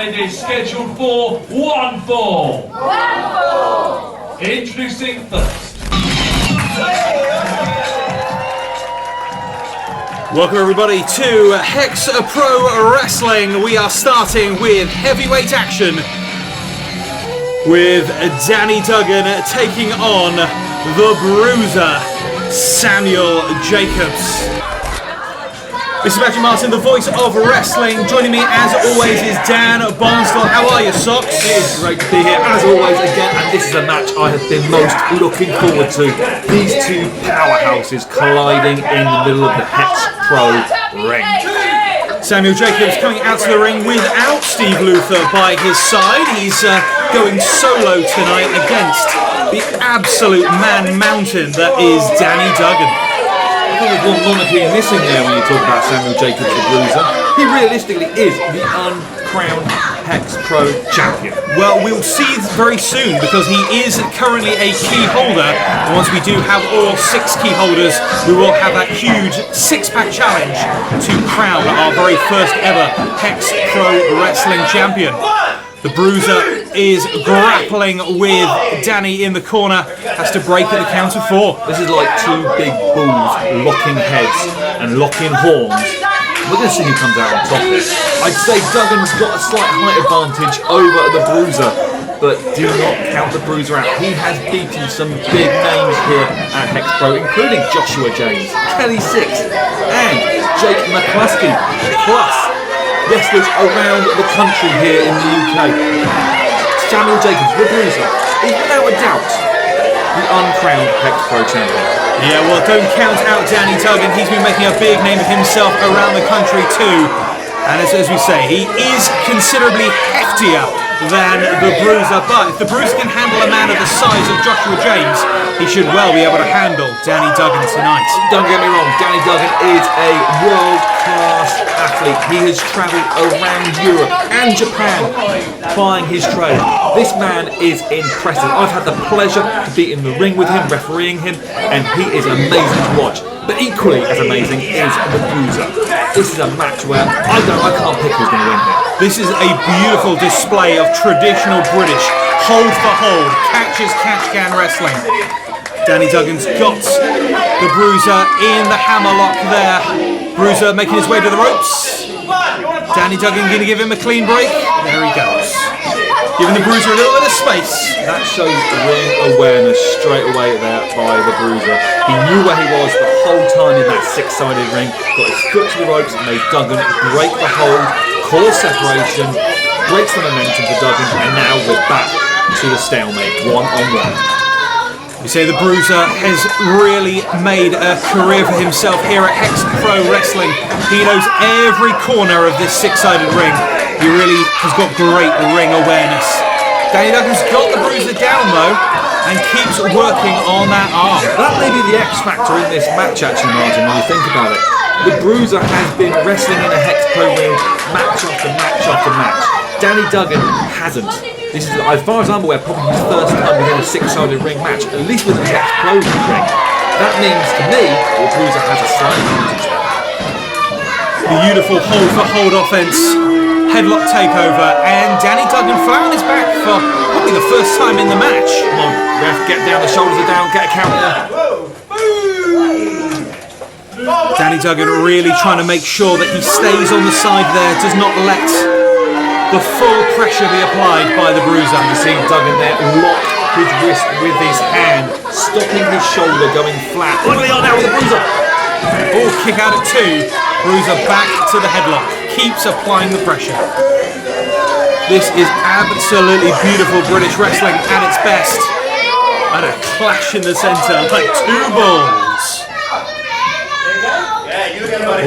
and is scheduled for one fall. Introducing first. Welcome everybody to Hex Pro Wrestling. We are starting with heavyweight action with Danny Duggan taking on the Bruiser, Samuel Jacobs. This is Matthew Martin, the voice of wrestling. Joining me as always is Dan Barnstall. How are you, Socks? It is great to be here as always again, and this is a match I have been most looking forward to. These two powerhouses colliding in the middle of the Hex Pro ring. Samuel Jacobs coming out to the ring without Steve Luther by his side. He's going solo tonight against the absolute man mountain that is Danny Duggan. I think there's one monarchy missing there when you talk about Samuel Jacobs the Bruiser. He realistically is the uncrowned Hex Pro champion. Well, we'll see very soon because he is currently a key holder. And once we do have all 6 key holders, we will have that huge 6-pack challenge to crown our very first ever Hex Pro Wrestling champion. The Bruiser is grappling with Danny in the corner, has to break at the count of 4. This is like two big bulls locking heads and locking horns. We're going to see who comes out on top of this. I'd say Duggan's got a slight height advantage over the Bruiser, but do not count the Bruiser out. He has beaten some big names here at Hex Pro, including Joshua James, Kelly Six, and Jake McCluskey, plus wrestlers around the country here in the UK. Samuel Jacobs, the Bruiser, is without a doubt the uncrowned Hex Pro champion. Yeah, well, don't count out Danny Duggan. He's been making a big name of himself around the country too. And as we say, he is considerably heftier than the Bruiser. But if the Bruiser can handle a man of the size of Joshua James, he should well be able to handle Danny Duggan tonight. Don't get me wrong, Danny Duggan is a world-class athlete. He has travelled around Europe and Japan plying his trade. This man is impressive. I've had the pleasure to be in the ring with him, refereeing him, and he is amazing to watch. But equally as amazing is the Bruiser. This is a match where I can't pick who's going to win here. This is a beautiful display of traditional British hold for hold, catch as catch can wrestling. Danny Duggan's got the Bruiser in the hammerlock there. Bruiser making his way to the ropes. Danny Duggan going to give him a clean break. There he goes. Giving the Bruiser a little bit of space. That shows ring awareness straight away there by the Bruiser. He knew where he was the whole time in that 6-sided ring. Got his foot to the ropes, made Duggan break the hold, cause separation, breaks the momentum for Duggan, and now we're back to the stalemate, 1-on-1. You say the Bruiser has really made a career for himself here at Hex Pro Wrestling. He knows every corner of this 6-sided ring. He really has got great ring awareness. Danny Duggan's got the Bruiser down though, and keeps working on that arm. That may be the X factor in this match actually, Martin, when you think about it. The Bruiser has been wrestling in a Hex Pro ring match after match after match. Danny Duggan hasn't. This is, as far as I'm aware, probably his first time within a 6-sided ring match, at least within the Hex Pro ring. That means to me, the Bruiser has a slight advantage there. Beautiful hold for hold offense. Headlock takeover, and Danny Duggan flat on his back for probably the first time in the match. Come on, ref, get down, the shoulders are down, get a count there. Danny Duggan really trying to make sure that he stays on the side there, does not let the full pressure be applied by the Bruiser. You see Duggan there lock his wrist with his hand, stopping his shoulder going flat. Look at the arm now with the Bruiser. Oh, kick out at 2. Bruiser back to the headlock. Keeps applying the pressure. This is absolutely beautiful British wrestling at its best. And a clash in the centre like 2 bulls.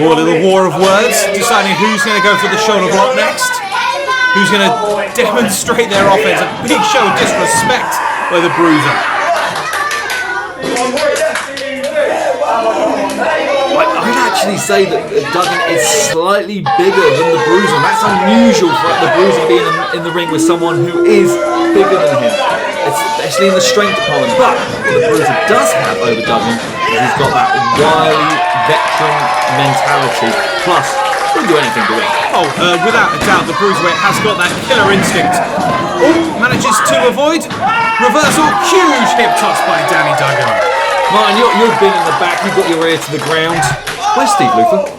Oh, a little war of words, deciding who's going to go for the shoulder block next. Who's going to demonstrate their offense. A big show of disrespect by the Bruiser. I'd actually say that Duggan is slightly bigger than the Bruiser. That's unusual for the Bruiser being in the ring with someone who is bigger than him, especially in the strength department. But what the Bruiser does have over Duggan is he's got that wily veteran mentality. Plus, Wouldn't do anything to win. Oh, without a doubt, the Bruiserweight has got that killer instinct. Oh, manages to avoid. Reversal, huge hip toss by Danny Duggan. Martin, you've been in the back, you've got your ear to the ground. Where's Steve Luther?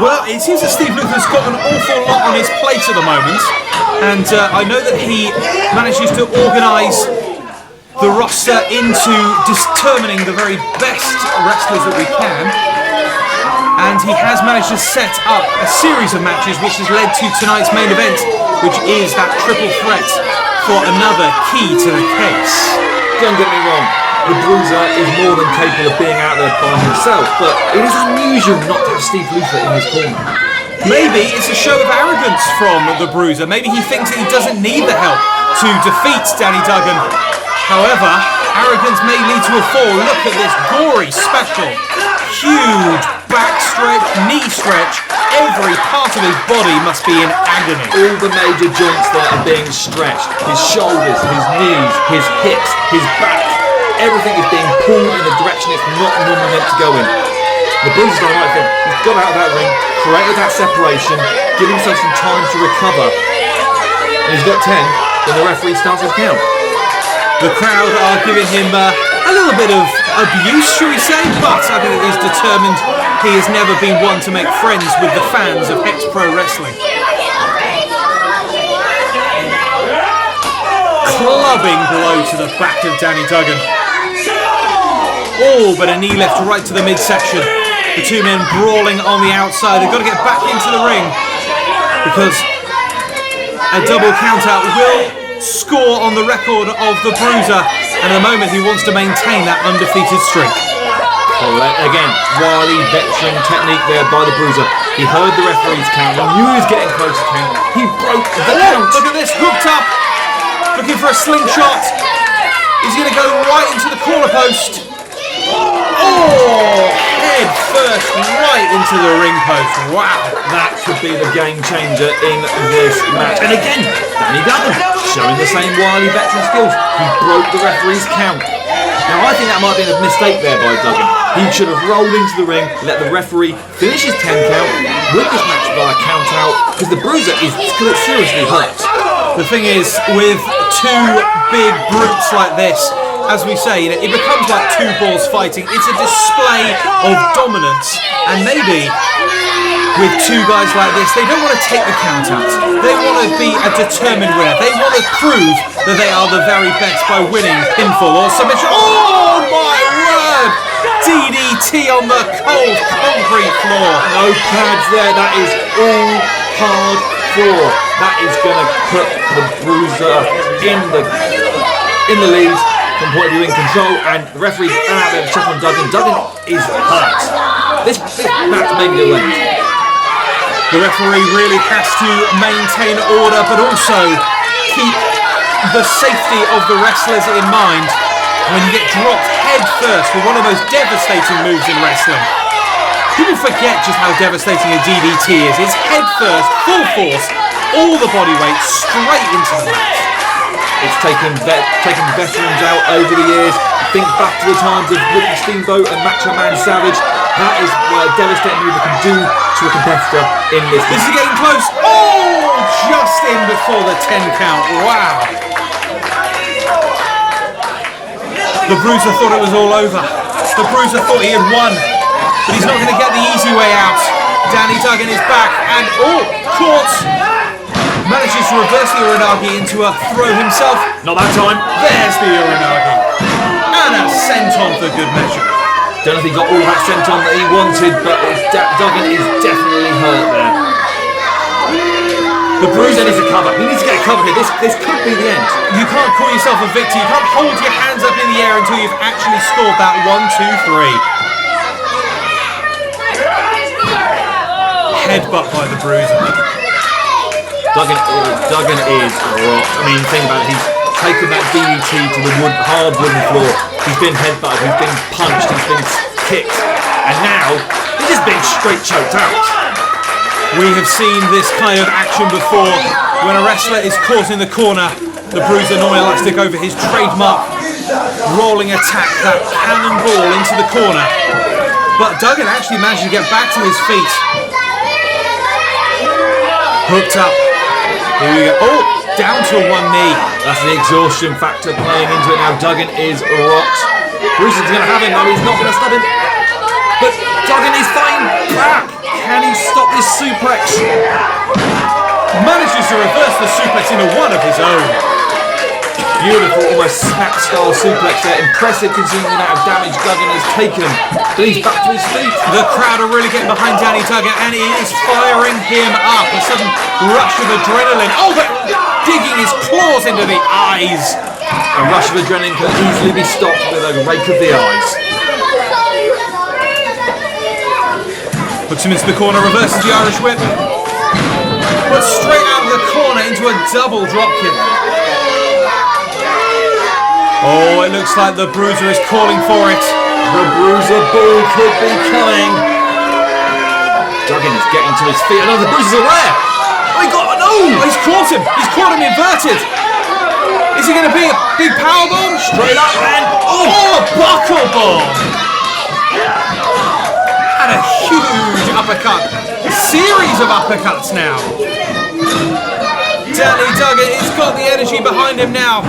Well, it seems that Steve Luther's got an awful lot on his plate at the moment, and I know that he manages to organise the roster into determining the very best wrestlers that we can, and he has managed to set up a series of matches which has led to tonight's main event, which is that triple threat for another key to the case. Don't get me wrong, the Bruiser is more than capable of being out there by himself, but it is unusual not to have Steve Luther in his corner. Maybe it's a show of arrogance from the Bruiser. Maybe he thinks that he doesn't need the help to defeat Danny Duggan. However, arrogance may lead to a fall. Look at this gory special. Huge back stretch, knee stretch. Every part of his body must be in agony. All the major joints there are being stretched. His shoulders, his knees, his hips, his back. Everything is being pulled in the direction it's not normally meant to go in. The Bruiser's done the right thing. He's got out of that ring, created that separation, given himself some time to recover. And he's got 10, then the referee starts his count. The crowd are giving him a little bit of abuse, shall we say, but I think that he's determined. He has never been one to make friends with the fans of Hex Pro Wrestling. Clubbing blow to the back of Danny Duggan. Oh, but a knee left right to the midsection. The two men brawling on the outside. They've got to get back into the ring because a double countout will score on the record of the Bruiser, and at the moment he wants to maintain that undefeated streak. Again, wily veteran technique there by the Bruiser. He heard the referee's count, he knew he was getting close to count. He broke the count. Look at this, hooked up, looking for a slingshot. He's going to go right into the corner post. Oh, head first right into the ring post. Wow. That could be the game changer in this match. And again, Danny Duggan showing the same wily veteran skills. He broke the referee's count. Now I think that might have been a mistake there by Duggan. He should have rolled into the ring, let the referee finish his 10 count, win this match by a count out, because the Bruiser is seriously hurt. The thing is, with two big brutes like this, as we say, it becomes like two bulls fighting. It's a display of dominance, and maybe with two guys like this, they don't want to take the count out. They want to be a determined winner. They want to prove that they are the very best by winning pinfall or submission. Oh my word! DDT on the cold concrete floor. No pads there. That is all hard floor. That is going to put the Bruiser in the lead. From point of view in control, and the referee's out there to check on Duggan. Duggan is hurt. This match may be delayed. The referee really has to maintain order, but also keep the safety of the wrestlers in mind. When you get dropped head first with one of the most devastating moves in wrestling, people forget just how devastating a DDT is. It's head first, full force, all the body weight straight into the mat. It's taken veterans out over the years. Think back to the times of Ricky Steamboat and Macho Man Savage. That is what a devastating move can do to a competitor in this. This is getting close. Oh, just in before the 10 count. Wow. The Bruiser thought it was all over. The Bruiser thought he had won, but he's not going to get the easy way out. Danny Duggan is back, and caught. Manages to reverse the Uranagi into a throw himself. Not that time. There's the Uranagi. And a senton for good measure. Don't know if he got all that senton that he wanted, but Duggan is definitely hurt there. The Bruiser needs to cover. He needs to get a cover here. This could be the end. You can't call yourself a victor. You can't hold your hands up in the air until you've actually scored that 1, 2, 3. Headbutt by the Bruiser. Duggan is rocked. I mean, think about it. He's taken that DDT to the hard wooden floor. He's been headbutted, he's been punched, he's been kicked, and now he's just being straight choked out. We have seen this kind of action before. When a wrestler is caught in the corner, the Bruiser normally likes to go for his trademark rolling attack, that cannonball into the corner. But Duggan actually managed to get back to his feet. Hooked up. Here we go. Oh, down to one knee. That's the exhaustion factor playing into it now. Duggan is rocked. Bruiser's going to have him, though. He's not going to stop him. But Duggan is fighting back. Can he stop this suplex? Manages to reverse the suplex into one of his own. Beautiful, almost smack-style suplex there. Impressive considering the amount of damage Duggan has taken. But he's back to his feet. The crowd are really getting behind Danny Duggan, and he is firing him up. A sudden rush of adrenaline. Oh, but digging his claws into the eyes. A rush of adrenaline can easily be stopped with a rake of the eyes. Puts him into the corner, reverses the Irish whip. But straight out of the corner into a double dropkick. Oh, it looks like the Bruiser is calling for it. The Bruiser ball could be coming. Duggan is getting to his feet. Another Bruiser's aware. Oh, he got no! Oh, he's caught him. He's caught him inverted. Is he going to be a big power bomb? Straight up and oh, a buckle bomb. And a huge uppercut. Series of uppercuts now. Danny Duggan has got the energy behind him now.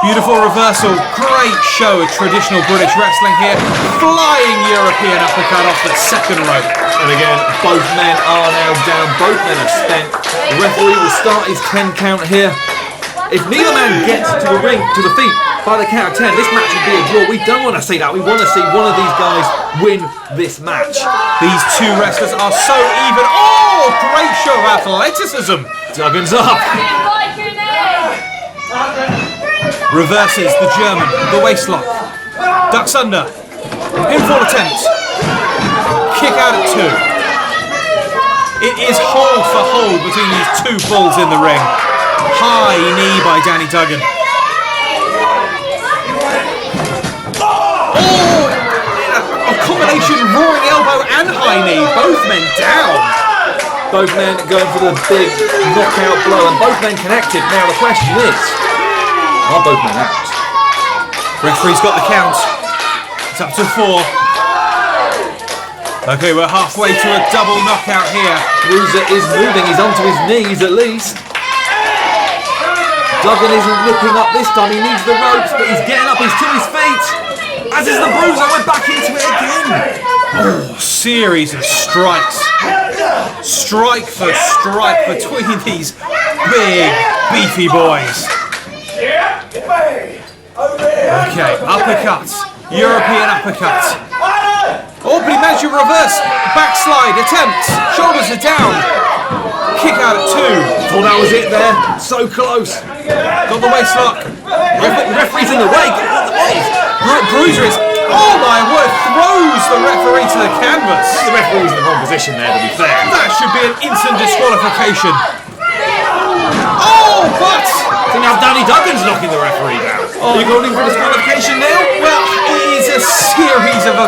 Beautiful reversal, great show of traditional British wrestling here. Flying European uppercut off the second rope. And again, both men are now down, both men are spent. The referee will start his 10 count here. If neither man gets to the ring, to the feet, by the count of 10, this match would be a draw. We don't want to see that. We want to see one of these guys win this match. These two wrestlers are so even. Oh, great show of athleticism. Duggan's up. Reverses the German, the waistlock. Ducks under. Pinfall attempt. Kick out at 2. It is hold for hold between these two bulls in the ring. High knee by Danny Duggan. Oh! A combination roaring elbow and high knee. Both men down. Both men going for the big knockout blow, and both men connected. Now the question is, are both men out? Referee's got the count. It's up to 4. Okay, we're halfway to a double knockout here. Bruiser is moving. He's onto his knees at least. Duggan isn't looking up this time. He needs the ropes, but he's getting up. He's to his feet. As is the Bruiser. We're back into it again. Oh, series of strikes. Strike for strike between these big, beefy boys. Okay, uppercut. European uppercut. Oh, but he managed to reverse. Backslide attempt. Shoulders are down. Kick out at 2. Thought that was it there. So close. Got the waistlock. The referee's in the way. Bruiser is, oh my word, throws the referee to the canvas. The referee's in the wrong position there, to be fair. That should be an instant disqualification. Oh, but... So now Danny Duggan's knocking the referee down. Are you calling for disqualification now? Well, it is a series of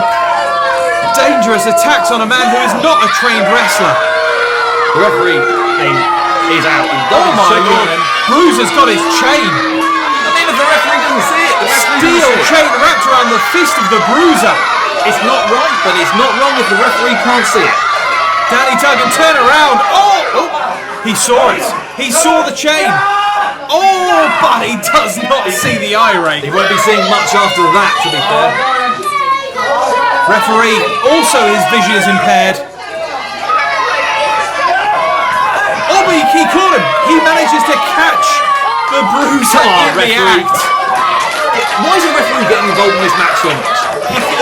dangerous attacks on a man who is not a trained wrestler. The referee is out. Oh my lord, Bruiser's got his chain. I mean, if the referee doesn't see it, the referee Steel doesn't see it. chain wrapped around the fist of the Bruiser. It's not right, but it's not wrong if the referee can't see it. Danny Duggan, turn around. Oh, he saw it. He saw the chain. Oh, but he does not see the eye rake. He won't be seeing much after that, to be fair. Referee, also his vision is impaired. Oh, but he caught him. He manages to catch the Bruiser in the act. Why is the referee getting involved in this match so much?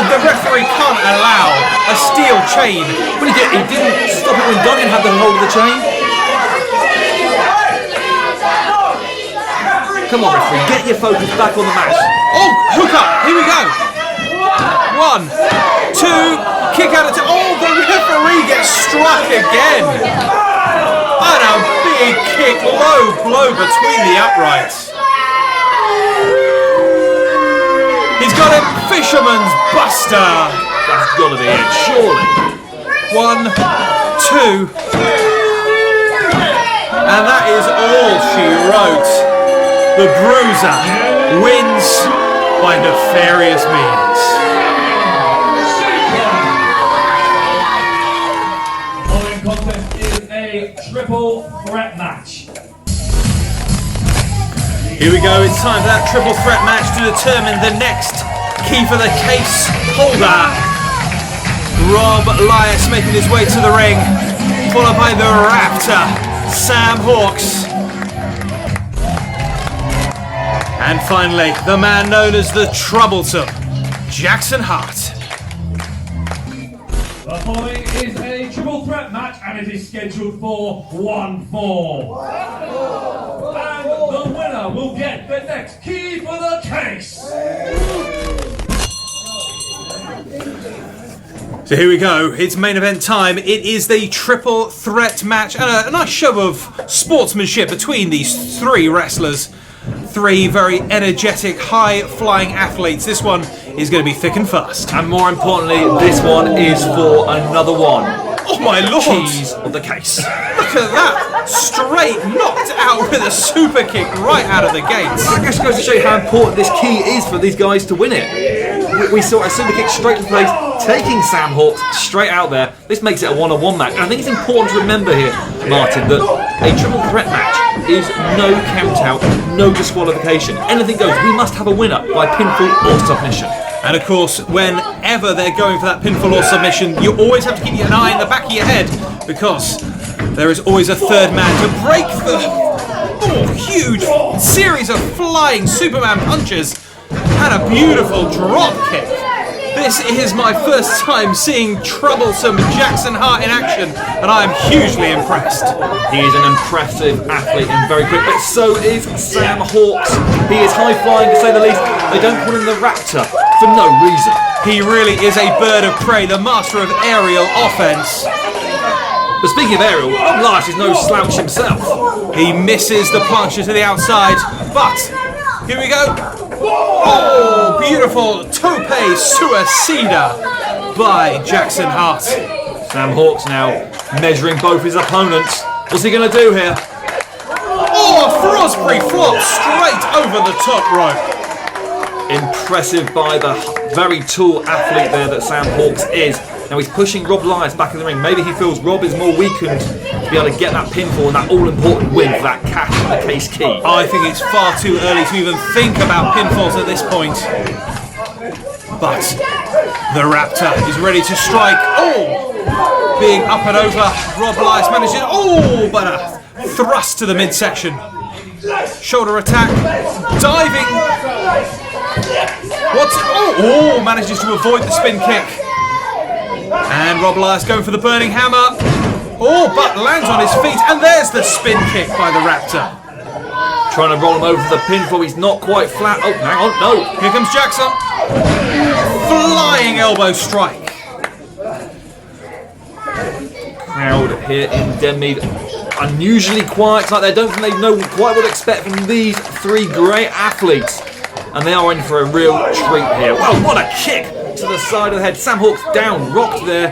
The referee can't allow a steel chain. But he didn't stop it when Duggan had the hold of the chain. Come on, referee, get your focus back on the match. Oh, hook up. Here we go. 1, 2, kick out of oh, the referee gets struck again. And a big kick, low blow between the uprights. He's got a fisherman's buster. That's got to be it, surely. 1, 2. And that is all she wrote. The Bruiser wins by nefarious means. Following contest triple threat match. Here we go, it's time for that triple threat match to determine the next key for the case holder. Rob Elias making his way to the ring, followed by the Raptor, Sam Hawks. And finally, the man known as the Troublesome, Jackson Hart. The following is a triple threat match and it is scheduled for 1 fall. And the winner will get the next key for the case. So here we go, it's main event time. It is the triple threat match and a nice show of sportsmanship between these three wrestlers. Three very energetic, high-flying athletes. This one is going to be thick and fast. And more importantly, this one is for another one. Oh my lord! Keys of the case. Look at that! Straight knocked out with a super kick right out of the gates. That just goes to show you how important this key is for these guys to win it. We saw a super kick straight to the face, taking Sam Hawks straight out there. This makes it a one-on-one match. And I think it's important to remember here, Martin, that a triple threat match is no count out, no disqualification. Anything goes. We must have a winner by pinfall or submission. And of course, whenever they're going for that pinfall or submission, you always have to keep an eye in the back of your head because there is always a third man to break the huge series of flying Superman punches and a beautiful drop kick. This is my first time seeing Troublesome Jackson Hart in action, and I am hugely impressed. He is an impressive athlete and very quick, but so is Sam Hawks. He is high-flying to say the least. They don't call him the Raptor for no reason. He really is a bird of prey, the master of aerial offense. But speaking of aerial, Rob Elias is no slouch himself. He misses the plancher to the outside, but here we go. Oh, beautiful tope suicida by Jackson Hart. Sam Hawks now measuring both his opponents. What's he going to do here? Oh, a Frosbury flop straight over the top rope. Impressive by the very tall athlete there that Sam Hawks is. Now he's pushing Rob Elias back in the ring. Maybe he feels Rob is more weakened to be able to get that pinfall and that all-important win for that cash in the case key. I think it's far too early to even think about pinfalls at this point. But the Raptor is ready to strike. Oh! Being up and over, Rob Elias manages. Oh! But a thrust to the midsection. Shoulder attack. Diving. What's... Oh! Manages to avoid the spin kick. And Rob Elias going for the burning hammer. Oh, but lands on his feet. And there's the spin kick by the Raptor. Trying to roll him over the pinfall. He's not quite flat. Oh, hang on. No. Here comes Jackson. Flying elbow strike. Crowd here in Denmead unusually quiet tonight. They don't think they know quite what to expect from these three great athletes. And they are in for a real treat here. Wow, what a kick to the side of the head. Sam Hawks down, rocked there.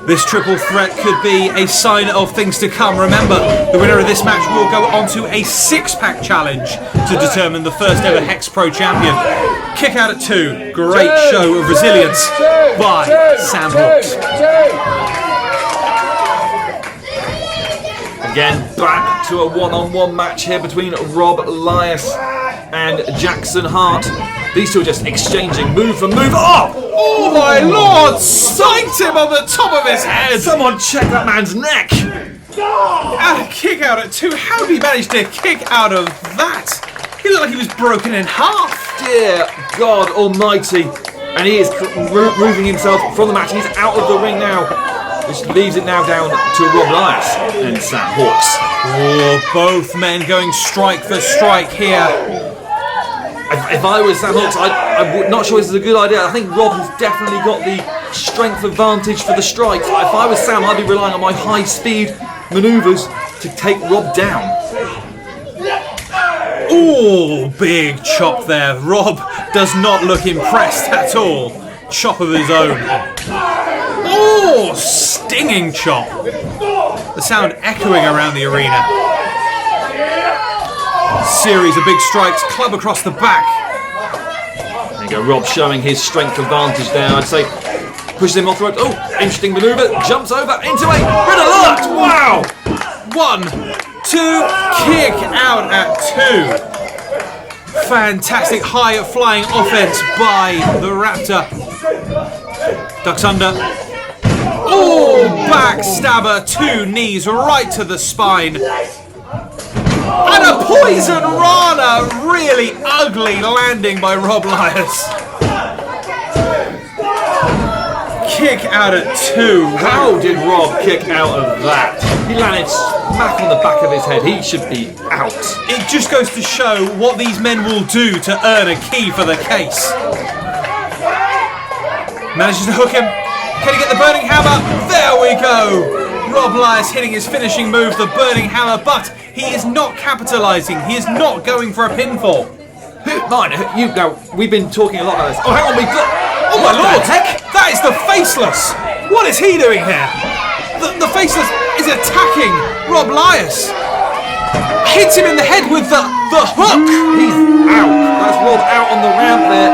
This triple threat could be a sign of things to come. Remember, the winner of this match will go on to a six-pack challenge to determine the first ever Hex Pro champion. Kick out at 2. Great show of resilience by Sam Hawks. Again, back to a one-on-one match here between Rob Elias and Jackson Hart. These two are just exchanging move for move. Oh my lord! Psyched him on the top of his head! Someone check that man's neck! And a kick out at 2. How did he manage to kick out of that? He looked like he was broken in half. Dear God Almighty. And he is removing himself from the match. He's out of the ring now, which leaves it now down to Rob Elias and Sam Hawks. Oh, both men going strike for strike here. If I was Sam Hawks, I'm not sure this is a good idea. I think Rob has definitely got the strength advantage for the strikes. If I was Sam, I'd be relying on my high-speed manoeuvres to take Rob down. Oh, big chop there. Rob does not look impressed at all. Chop of his own. Oh, stinging chop. The sound echoing around the arena. Series of big strikes, club across the back. There you go, Rob showing his strength advantage there. I'd say pushes him off the rope. Oh, Interesting manoeuvre. Jumps over into a red alert. Wow. 1, 2, kick out at 2. Fantastic high flying offense by the Raptor. Ducks under. Oh, backstabber, 2 knees right to the spine. And a poison rana, really ugly landing by Rob Lyons. Kick out at 2. How did Rob kick out of that? He landed smack on the back of his head. He should be out. It just goes to show what these men will do to earn a key for the case. Manages to hook him. Can he get the Burning Hammer? There we go! Rob Lyons hitting his finishing move, the Burning Hammer, but he is not capitalising. He is not going for a pinfall. We've been talking a lot about this. Oh, hang on, we've got... Oh my lord! Heck, that is the Faceless! What is he doing here? The Faceless is attacking Rob Lyons. Hits him in the head with the hook! He's out. That's Rob out on the ramp there.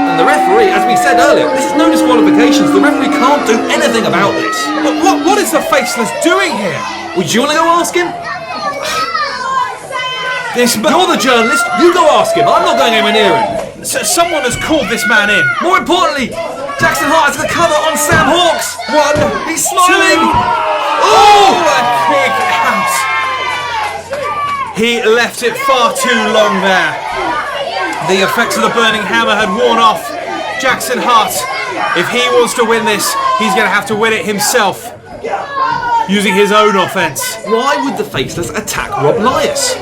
And the referee, as we said earlier, this is no disqualifications. The referee can't do anything about this. But what is the Faceless doing here? Would you want to go ask him? You're the journalist. You go ask him. I'm not going anywhere near him. So someone has called this man in. More importantly, Jackson Hart has the cover on Sam Hawks. 1, He's smiling. 2. Oh, a kick out. He left it far too long there. The effects of the Burning Hammer had worn off. Jackson Hart, if he wants to win this, he's going to have to win it himself, using his own offense. Why would the Faceless attack Rob Lyons?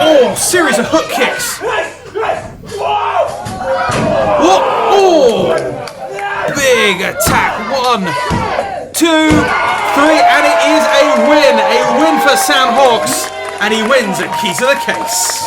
Oh, series of hook kicks. Oh, big attack. 1, 2, 3, and it is a win. A win for Sam Hawks, and he wins a key to the case.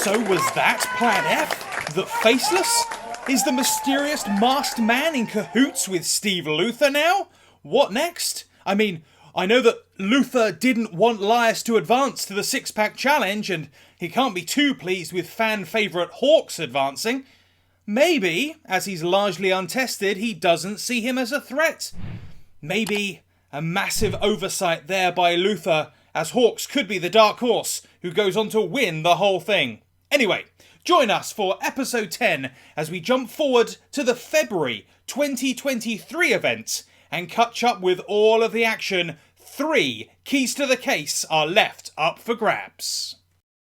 So was that Plan F? The Faceless? Is the mysterious masked man in cahoots with Steve Luther now? What next? I mean, I know that Luther didn't want Lyons to advance to the six-pack challenge, and he can't be too pleased with fan favourite Hawks advancing. Maybe, as he's largely untested, he doesn't see him as a threat. Maybe a massive oversight there by Luther, as Hawks could be the dark horse who goes on to win the whole thing. Anyway, join us for episode 10 as we jump forward to the February 2023 event and catch up with all of the action. 3 keys to the case are left up for grabs.